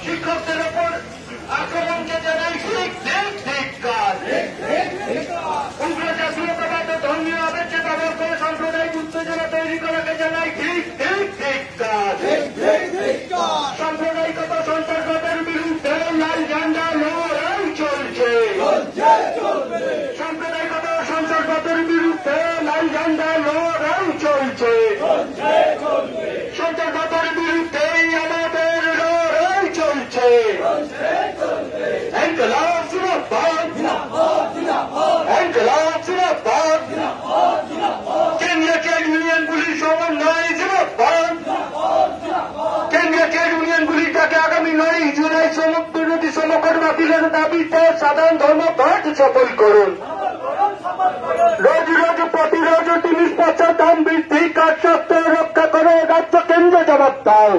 শিক্ষকদের উপর আক্রমণকে জানাই উগ্র জাতীয়তাবাদ ধর্মীয় আবেগকে ব্যবহার করে সাম্প্রদায়িক উত্তেজনা তৈরি করাকে জানাই সাম্প্রদায়িকতা সন্ত্রাসবাদের বিরুদ্ধে লাল ঝান্ডা লড়াই চলছে। সাম্প্রদায়িকতা সন্ত্রাসবাদের বিরুদ্ধে লাল ঝান্ডা লড়াই চলছে। সন্ত্রাসবাদের বিরুদ্ধে আমাদের লড়াই চলছে। ইনকলাব জিন্দাবাদ, ইনকলাব জিন্দাবাদ, কেন্দ্রীয় ট্রেড ইউনিয়নগুলির সমন্বয় জিন্দাবাদ, কেন্দ্রীয় ট্রেড ইউনিয়নগুলির তাকে আগামী 9 জুলাই শ্রমিক বিরোধী শ্রমকর বাতিলের দাবিতে সাধারণ ধর্মঘট সফল করুন। রোজ রোজ প্রতিরোজ জিনিসপত্রের দাম বৃদ্ধি কাজ সত্ত্বেও রক্ষা করে রাজ্য কেন্দ্র জবাব দাও।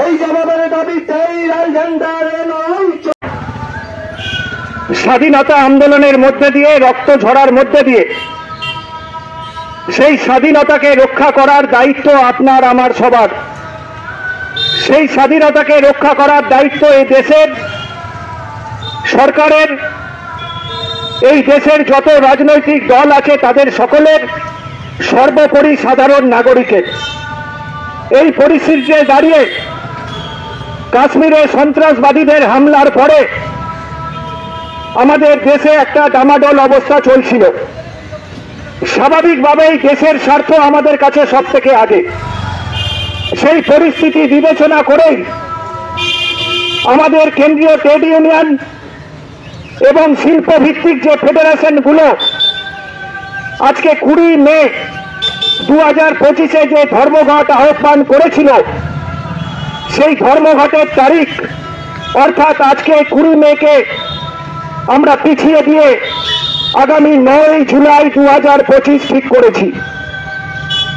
এই জবাবের দাবিতেই লাল ঝান্ডার লড়াই। স্বাধীনতা আন্দোলনের মধ্যে দিয়ে রক্ত ঝরার মধ্যে দিয়ে সেই স্বাধীনতাকে রক্ষা করার দায়িত্ব আপনার আমার সবার। সেই স্বাধীনতাকে রক্ষা করার দায়িত্ব এই দেশের সরকারের, এই দেশের যত রাজনৈতিক দল আছে তাদের সকলের, সর্বোপরি সাধারণ নাগরিকের। এই পরিস্থিতিতে দাঁড়িয়ে কাশ্মীরে সন্ত্রাসবাদীদের হামলার পরে আমাদের দেশে একটা ডামাডোল অবস্থা চলছিল। স্বাভাবিকভাবেই দেশের স্বার্থ আমাদের কাছে সব থেকে আগে। সেই পরিস্থিতি বিবেচনা করেই আমাদের কেন্দ্রীয় ট্রেড ইউনিয়ন এবং শিল্পভিত্তিক যে ফেডারেশনগুলো আজকে 20 মে 2025-এ যে ধর্মঘট আহ্বান করেছিল, সেই ধর্মঘটের তারিখ অর্থাৎ আজকে 20 মেকে আমরা পিছিয়ে দিয়ে আগামী 9 জুলাই 2025 ঠিক করেছি।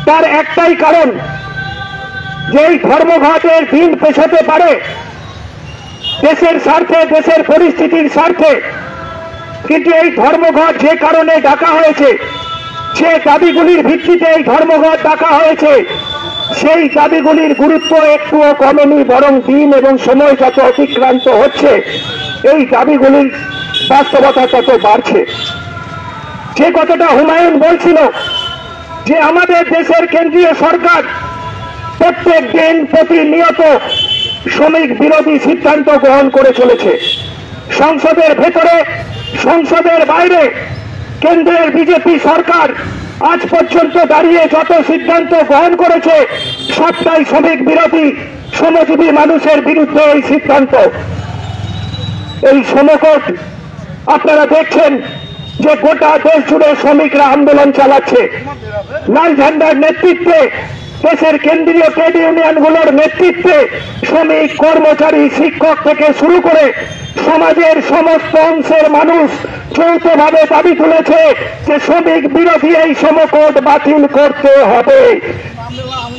তার একটাই কারণ, যে এই ধর্মঘটের দিন পেছাতে পারে দেশের স্বার্থে, দেশের পরিস্থিতির স্বার্থে, কিন্তু এই ধর্মঘট যে কারণে ডাকা হয়েছে, যে দাবিগুলির ভিত্তিতে এই ধর্মঘট ডাকা হয়েছে, সেই দাবিগুলির গুরুত্ব একটুও কমেনি, বরং দিন এবং সময় যত অতিক্রান্ত হচ্ছে এই দাবিগুলির বাস্তবতা তত বাড়ছে। যে কথাটা হুমায়ুন বলছিল যে আমাদের দেশের কেন্দ্রীয় সরকার প্রত্যেক দিন প্রতিনিয়ত শ্রমিক বিরোধী সিদ্ধান্ত গ্রহণ করে চলেছে। সংসদের ভেতরে, সংসদের বাইরে কেন্দ্রের বিজেপি সরকার আজ পর্যন্ত দাঁড়িয়ে যত সিদ্ধান্ত গ্রহণ করেছে সবটাই শ্রমিক বিরোধী, শ্রমজীবী মানুষের বিরুদ্ধে এই সিদ্ধান্ত। এই শ্রমকোট আপনারা দেখছেন যে গোটা দেশ জুড়ে শ্রমিকরা আন্দোলন চালাচ্ছে। লাল ঝান্ডার নেতৃত্বে দেশের কেন্দ্রীয় ট্রেড ইউনিয়নগুলোর নেতৃত্বে শ্রমিক, কর্মচারী, শিক্ষক থেকে শুরু করে সমাজের সমস্ত অংশের মানুষ যৌথভাবে দাবি তুলেছে যে শ্রমিক বিরোধী এই শ্রমকোড বাতিল করতে হবে।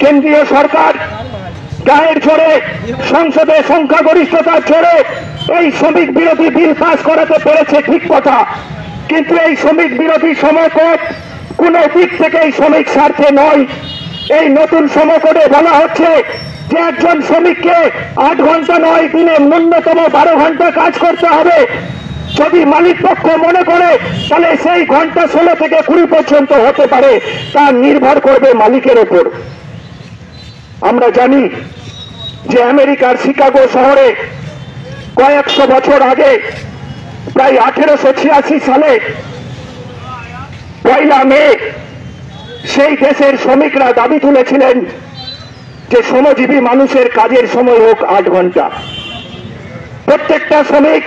কেন্দ্রীয় সরকার গায়ের জোরে, সংসদে সংখ্যাগরিষ্ঠতার জোরে এই শ্রমিক বিরোধী বিল পাস করাতে পেরেছে, ঠিক কথা, কিন্তু এই শ্রমিক বিরোধী শ্রমকোড কোন দিক থেকেই শ্রমিক স্বার্থে নয়। এই নতুন শ্রমকোডে বলা হচ্ছে যে একজন শ্রমিককে 8 ঘন্টা নয়, দিনে ন্যূনতম 12 ঘন্টা কাজ করতে হবে। যদি মালিক পক্ষ মনে করে তাহলে সেই ঘন্টা 16 থেকে 20 পর্যন্ত হতে পারে, তা নির্ভর করবে মালিকের উপর। আমরা জানি যে আমেরিকার শিকাগো শহরে কয়েকশো বছর আগে, প্রায় 1886 সালে 1 মে সেই দেশের শ্রমিকরা দাবি তুলেছিলেন যে শ্রমজীবী মানুষের কাজের সময় হোক 8 ঘন্টা। প্রত্যেকটা শ্রমিক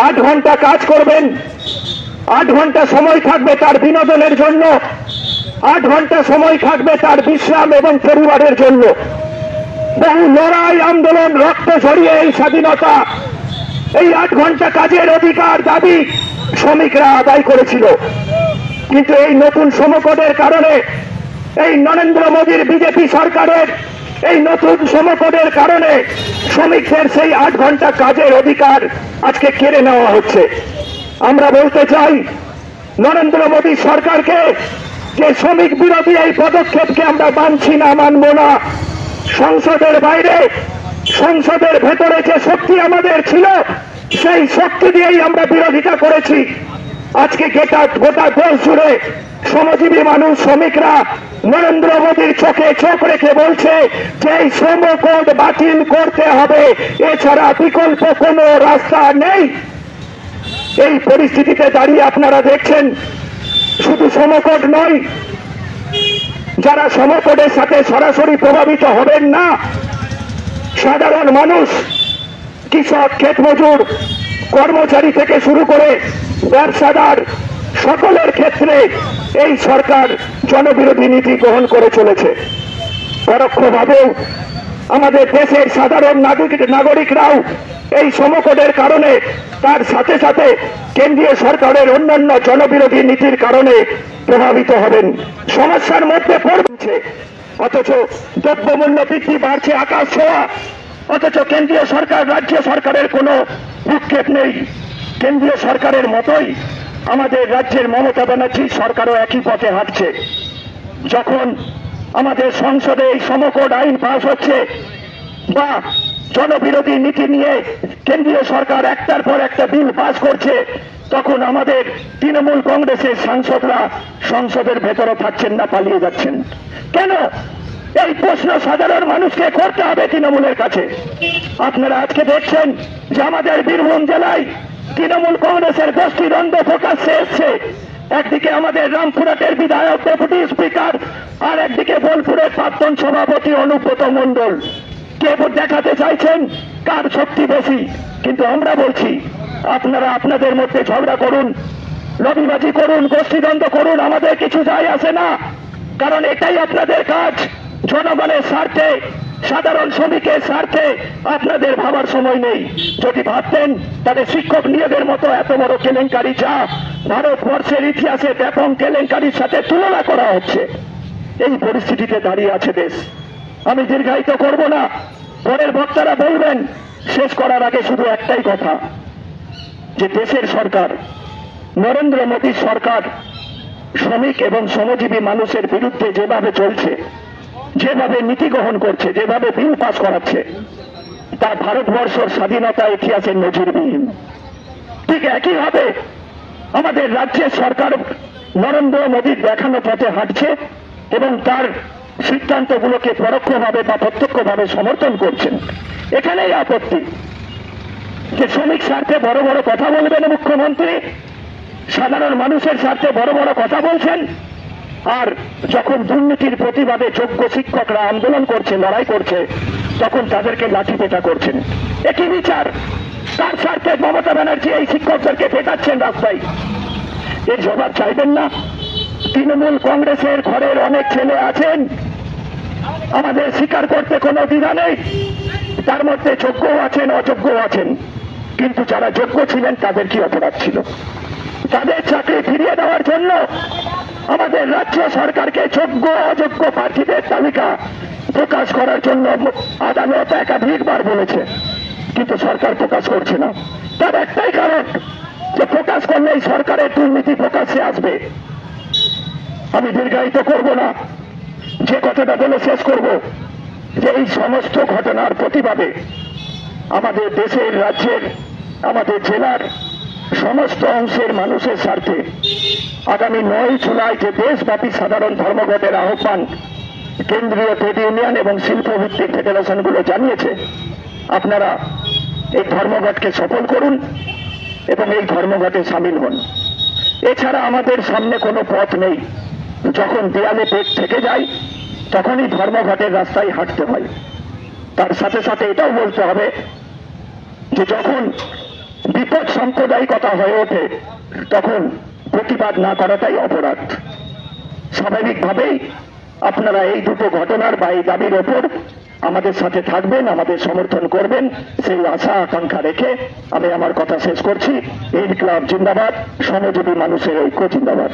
8 ঘন্টা কাজ করবেন, 8 ঘন্টা সময় থাকবে তার বিনোদনের জন্য, 8 ঘন্টা সময় থাকবে তার বিশ্রাম এবং পরিবারের জন্য। বহু লড়াই, আন্দোলন, রক্ত ঝরিয়ে এই স্বাধীনতা, এই 8 ঘন্টা কাজের অধিকার দাবি শ্রমিকরা আদায় করেছিল। কিন্তু এই নতুন শ্রমকোডের কারণে, এই নরেন্দ্র মোদীর বিজেপি সরকারের এই নতুন শ্রমকোডের কারণে শ্রমিকদের সেই 8 ঘন্টা কাজের অধিকার আজকে কেড়ে নেওয়া হচ্ছে। আমরা বলতে চাই নরেন্দ্র মোদী সরকারকে যে শ্রমিক বিরোধী এই পদক্ষেপকে আমরা মানছি না, মানব না। সংসদের বাইরে, সংসদের ভেতরে যে শক্তি আমাদের ছিল সেই শক্তি দিয়েই আমরা বিরোধিতা করেছি। আজকে গোটা দেশ জুড়ে শ্রমজীবী মানুষ, শ্রমিকরা নরেন্দ্র মোদীর চোখে চোখ রেখে বলছে যে এই শ্রম কোড বাতিল করতে হবে, এছাড়া বিকল্প কোনো রাস্তা নেই। এই পরিস্থিতিতে দাঁড়িয়ে আপনারা দেখছেন শুধু শ্রম কোড নয়, যারা শ্রম কোডের সাথে সরাসরি প্রভাবিত হবেন না, সাধারণ মানুষ, কৃষক, ক্ষেতমজুর, কর্মচারী থেকে শুরু করে ব্যবসাদার, সকলের ক্ষেত্রে এই সরকার জনবিরোধী নীতি গ্রহণ করে চলেছে। পরোক্ষভাবেও আমাদের দেশের সাধারণ নাগরিকরাও এই শ্রমকোডের কারণে, তার সাথে সাথে কেন্দ্রীয় সরকারের অন্যান্য জনবিরোধী নীতির কারণে প্রভাবিত হবেন, সমস্যার মধ্যে পড়ছে। অথচ দ্রব্যমূল্য বৃদ্ধি বাড়ছে আকাশ ছোঁয়া, অথচ কেন্দ্রীয় সরকার, রাজ্য সরকারের কোনো ভ্রুক্ষেপ নেই। কেন্দ্রীয় সরকারের মতোই আমাদের রাজ্যের মমতা ব্যানার্জি সরকারও একই পথে হাঁটছে। যখন আমাদের সংসদে এই শ্রমকোড আইন পাস হচ্ছে বা জনবিরোধী নীতি নিয়ে কেন্দ্রীয় সরকার একটার পর একটা বিল পাস করছে, তখন আমাদের তৃণমূল কংগ্রেসের সাংসদরা সংসদের ভেতরে থাকছেন না, পালিয়ে যাচ্ছেন। কেন? এই প্রশ্ন সাধারণ মানুষকে করতে হবে তৃণমূলের কাছে। আপনারা আজকে দেখছেন যে আমাদের বীরভূম জেলায় তৃণমূল কংগ্রেসের গোষ্ঠীদ্বন্দ্ব প্রকাশ্যে এসছে। একদিকে আমাদের রামপুরহাটের বিধায়ক, ডেপুটি স্পিকার, আর একদিকে বোলপুরের প্রাক্তন সভাপতি অনুব্রত মণ্ডল। কে দেখাতে চাইছেন কার শক্তি বেশি। কিন্তু আমরা বলছি আপনারা আপনাদের মধ্যে ঝগড়া করুন, লবিবাজি করুন, গোষ্ঠীদ্বন্দ্ব করুন, আমাদের কিছু যায় আসে না। কারণ এটাই আপনাদের কাজ। জনগণের স্বার্থে, সাধারণ শ্রমিকের স্বার্থে আপনাদের ভাবার সময় নেই। যদি ভাবতেন তাহলে শিক্ষক নিয়োগের মতো এত বড় কেলেঙ্কারি, যা ভারতবর্ষের ইতিহাসে ব্যাপক কেলেঙ্কারির সাথে তুলনা করা হচ্ছে, এই পরিস্থিতিতে দাঁড়িয়ে আছে দেশ। আমি দীর্ঘায়িত করব না, পরের বক্তারা বলবেন। শেষ করার আগে শুধু একটাই কথা, যে দেশের সরকার, নরেন্দ্র মোদীর সরকার শ্রমিক এবং শ্রমজীবী মানুষের বিরুদ্ধে যেভাবে চলছে, যেভাবে নীতি গ্রহণ করছে, যেভাবে বিল পাস করাচ্ছে, তা ভারতবর্ষের স্বাধীনতা ইতিহাসের নজিরবিহীন। ঠিক একইভাবে আমাদের রাজ্যের সরকার নরেন্দ্র মোদীর দেখানো পথে হাঁটছে এবং তার সিদ্ধান্তগুলোকে পরোক্ষভাবে বা প্রত্যক্ষভাবে সমর্থন করছেন। এখানেই আপত্তি যে শ্রমিক স্বার্থে বড় বড় কথা বলবেন মুখ্যমন্ত্রী, সাধারণ মানুষের স্বার্থে বড় বড় কথা বলছেন, আর যখন দুর্নীতির প্রতিবাদে যোগ্য শিক্ষকরা আন্দোলন করছে, লড়াই করছে, তখন তাদেরকে লাঠিপেটা করছেন। একই বিচার। তার স্বার্থে মমতা ব্যানার্জি এই শিক্ষকদেরকে পেটাচ্ছেন রাস্তায়। এর জবাব চাইবেন না? তৃণমূল কংগ্রেসের ঘরের অনেক ছেলে আছেন আমাদের স্বীকার করতে কোনো দ্বিধা নেই, তার মধ্যে যোগ্য আছেন অযোগ্য আছেন, কিন্তু যারা যোগ্য ছিলেন তাদের কি অপরাধ ছিল? তাদের চাকরি ফিরিয়ে দেওয়ার জন্য আমাদের রাজ্য সরকারকে যোগ্য অযোগ্য প্রার্থীদের তালিকা প্রকাশ করার জন্য আদালত একাধিকবার বলেছে, কিন্তু সরকার প্রকাশ করছে না। তার একটাই কারণ যে প্রকাশ করলেই সরকারের দুর্নীতি প্রকাশ্যে আসবে। আমি দীর্ঘায়িত করব না, যে কথাটা বলে শেষ করব যে এই সমস্ত ঘটনার প্রতিবাদে আমাদের দেশের, রাজ্যের, আমাদের জেলার সমস্ত অংশের মানুষের স্বার্থে আগামী 9 জুলাই যে দেশব্যাপী সাধারণ ধর্মঘটের আহ্বান কেন্দ্রীয় ট্রেড ইউনিয়ন এবং শিল্পভিত্তিক ফেডারেশনগুলো জানিয়েছে, আপনারা এই ধর্মঘটকে সফল করুন এবং এই ধর্মঘটে সামিল হন। এছাড়া আমাদের সামনে কোনো পথ নেই। যখন দেয়ালে পেট থেকে যায় তখনই ধর্মঘটের রাস্তায় হাঁটতে হয়। তার সাথে সাথে এটাও বলতে হবে যে যখন বিপদ সাম্প্রদায়িকতা হয়ে ওঠে তখন প্রতিবাদ না করাটাই অপরাধ। স্বাভাবিকভাবেই আপনারা এই দুটো ঘটনার বা এই দাবির ওপর আমাদের সাথে থাকবেন, আমাদের সমর্থন করবেন, সেই আশা আকাঙ্ক্ষা রেখে আমি আমার কথা শেষ করছি। এই ক্লাব জিন্দাবাদ, শ্রমজীবী মানুষের ঐক্য জিন্দাবাদ।